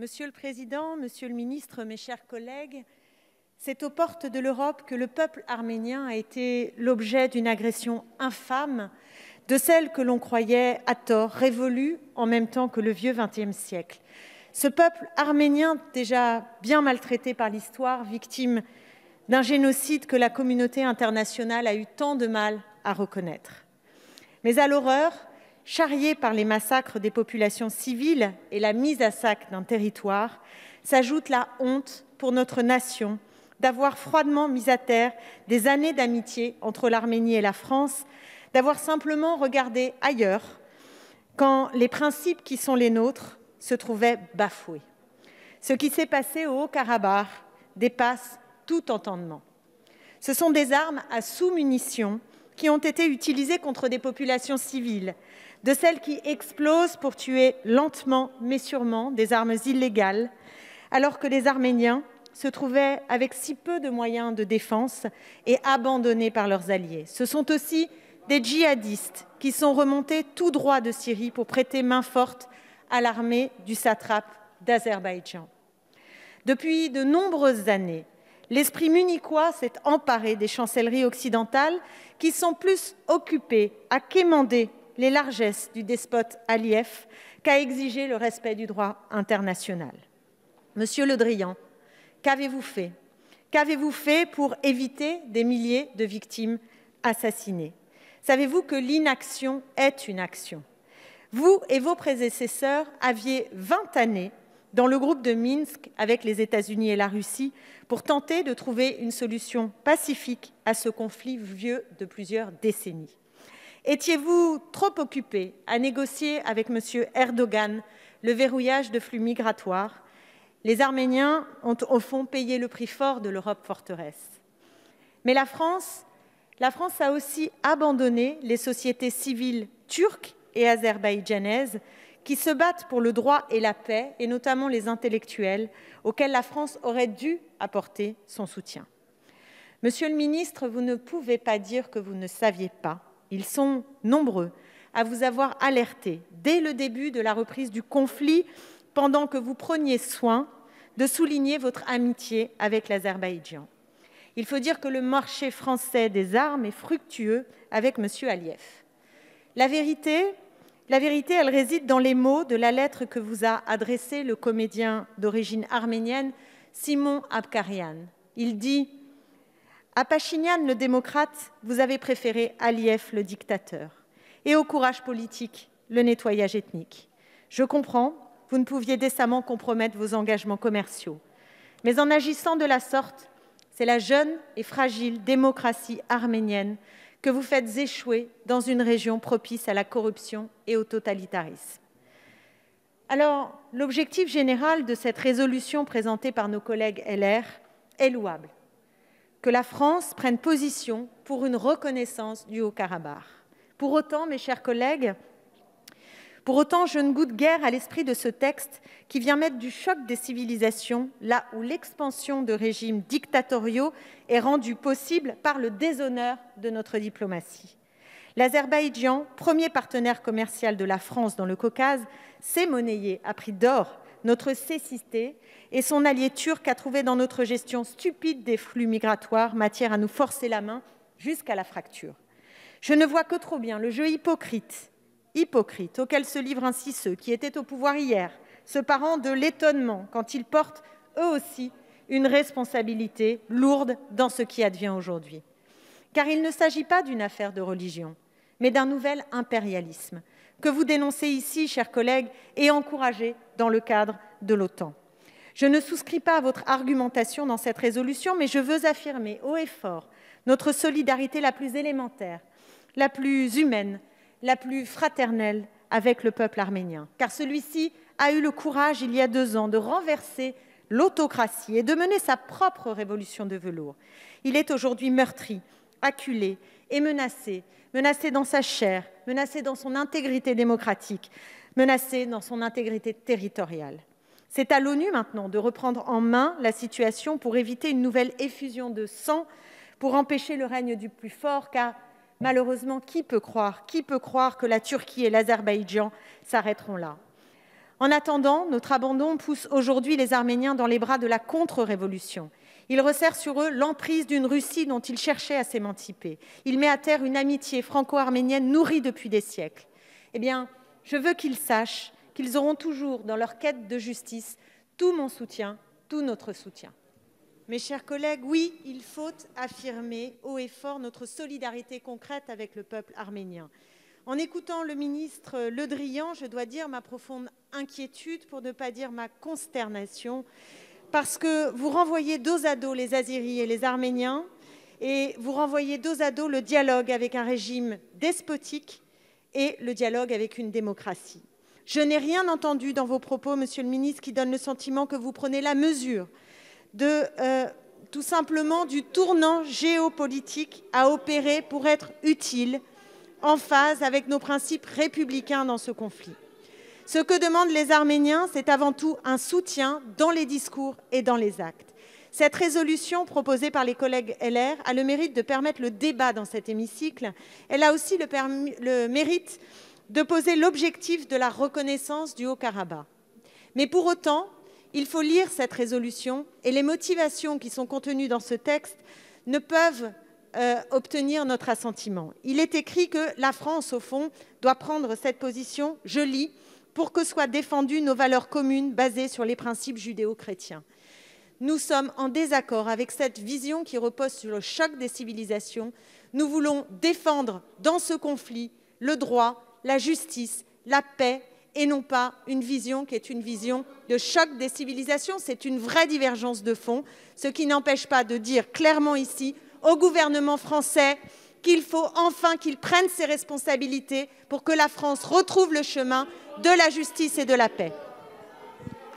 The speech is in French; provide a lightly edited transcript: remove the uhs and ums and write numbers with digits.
Monsieur le Président, Monsieur le Ministre, mes chers collègues, c'est aux portes de l'Europe que le peuple arménien a été l'objet d'une agression infâme, de celle que l'on croyait à tort révolue en même temps que le vieux XXe siècle. Ce peuple arménien, déjà bien maltraité par l'histoire, victime d'un génocide que la communauté internationale a eu tant de mal à reconnaître. Mais à l'horreur, charriée par les massacres des populations civiles et la mise à sac d'un territoire, s'ajoute la honte pour notre nation d'avoir froidement mis à terre des années d'amitié entre l'Arménie et la France, d'avoir simplement regardé ailleurs quand les principes qui sont les nôtres se trouvaient bafoués. Ce qui s'est passé au Haut-Karabakh dépasse tout entendement. Ce sont des armes à sous-munitions qui ont été utilisées contre des populations civiles, de celles qui explosent pour tuer lentement mais sûrement, des armes illégales, alors que les Arméniens se trouvaient avec si peu de moyens de défense et abandonnés par leurs alliés. Ce sont aussi des djihadistes qui sont remontés tout droit de Syrie pour prêter main forte à l'armée du satrape d'Azerbaïdjan. Depuis de nombreuses années, l'esprit munichois s'est emparé des chancelleries occidentales qui sont plus occupées à quémander les largesses du despote Aliyev qu'à exiger le respect du droit international. Monsieur Le Drian, qu'avez-vous fait? Qu'avez-vous fait pour éviter des milliers de victimes assassinées? Savez-vous que l'inaction est une action? Vous et vos prédécesseurs aviez 20 années dans le groupe de Minsk avec les États-Unis et la Russie pour tenter de trouver une solution pacifique à ce conflit vieux de plusieurs décennies. Étiez-vous trop occupé à négocier avec M. Erdogan le verrouillage de flux migratoires? Les Arméniens ont au fond payé le prix fort de l'Europe forteresse. Mais la France a aussi abandonné les sociétés civiles turques et azerbaïdjanaises qui se battent pour le droit et la paix, et notamment les intellectuels, auxquels la France aurait dû apporter son soutien. Monsieur le ministre, vous ne pouvez pas dire que vous ne saviez pas. Ils sont nombreux à vous avoir alerté dès le début de la reprise du conflit, pendant que vous preniez soin de souligner votre amitié avec l'Azerbaïdjan. Il faut dire que le marché français des armes est fructueux avec M. Aliyev. La vérité, elle réside dans les mots de la lettre que vous a adressée le comédien d'origine arménienne Simon Abkarian. Il dit « À Pachinian, le démocrate, vous avez préféré Aliyev, le dictateur, et au courage politique, le nettoyage ethnique. Je comprends, vous ne pouviez décemment compromettre vos engagements commerciaux. Mais en agissant de la sorte, c'est la jeune et fragile démocratie arménienne que vous faites échouer dans une région propice à la corruption et au totalitarisme. » Alors, l'objectif général de cette résolution présentée par nos collègues LR est louable. Que la France prenne position pour une reconnaissance du Haut-Karabakh. Pour autant, mes chers collègues, je ne goûte guère à l'esprit de ce texte qui vient mettre du choc des civilisations là où l'expansion de régimes dictatoriaux est rendue possible par le déshonneur de notre diplomatie. L'Azerbaïdjan, premier partenaire commercial de la France dans le Caucase, s'est monnayé à prix d'or notre cécité, et son allié turc a trouvé dans notre gestion stupide des flux migratoires matière à nous forcer la main jusqu'à la fracture. Je ne vois que trop bien le jeu hypocrite auquel se livrent ainsi ceux qui étaient au pouvoir hier, se parant de l'étonnement quand ils portent eux aussi une responsabilité lourde dans ce qui advient aujourd'hui. Car il ne s'agit pas d'une affaire de religion, mais d'un nouvel impérialisme que vous dénoncez ici, chers collègues, et encouragez dans le cadre de l'OTAN. Je ne souscris pas à votre argumentation dans cette résolution, mais je veux affirmer haut et fort notre solidarité la plus élémentaire, la plus humaine, la plus fraternelle avec le peuple arménien. Car celui-ci a eu le courage, il y a 2 ans, de renverser l'autocratie et de mener sa propre révolution de velours. Il est aujourd'hui meurtri, acculé et menacé dans sa chair, menacé dans son intégrité démocratique, menacé dans son intégrité territoriale. C'est à l'ONU maintenant de reprendre en main la situation pour éviter une nouvelle effusion de sang, pour empêcher le règne du plus fort, car malheureusement, qui peut croire que la Turquie et l'Azerbaïdjan s'arrêteront là? En attendant, notre abandon pousse aujourd'hui les Arméniens dans les bras de la contre-révolution. Il resserre sur eux l'emprise d'une Russie dont ils cherchaient à s'émanciper. Il met à terre une amitié franco-arménienne nourrie depuis des siècles. Eh bien, je veux qu'ils sachent qu'ils auront toujours, dans leur quête de justice, tout mon soutien, tout notre soutien. Mes chers collègues, oui, il faut affirmer haut et fort notre solidarité concrète avec le peuple arménien. En écoutant le ministre Le Drian, je dois dire ma profonde inquiétude, pour ne pas dire ma consternation, parce que vous renvoyez dos à dos les Azyris et les Arméniens, et vous renvoyez dos à dos le dialogue avec un régime despotique et le dialogue avec une démocratie. Je n'ai rien entendu dans vos propos, Monsieur le ministre, qui donne le sentiment que vous prenez la mesure tout simplement du tournant géopolitique à opérer pour être utile, en phase avec nos principes républicains dans ce conflit. Ce que demandent les Arméniens, c'est avant tout un soutien dans les discours et dans les actes. Cette résolution proposée par les collègues LR a le mérite de permettre le débat dans cet hémicycle. Elle a aussi le mérite de poser l'objectif de la reconnaissance du Haut-Karabakh. Mais pour autant, il faut lire cette résolution et les motivations qui sont contenues dans ce texte ne peuvent obtenir notre assentiment. Il est écrit que la France, au fond, doit prendre cette position, je lis, pour que soient défendues nos valeurs communes basées sur les principes judéo-chrétiens. Nous sommes en désaccord avec cette vision qui repose sur le choc des civilisations. Nous voulons défendre dans ce conflit le droit, la justice, la paix, et non pas une vision qui est une vision de choc des civilisations. C'est une vraie divergence de fond, ce qui n'empêche pas de dire clairement ici au gouvernement français qu'il faut enfin qu'il prenne ses responsabilités pour que la France retrouve le chemin de la justice et de la paix.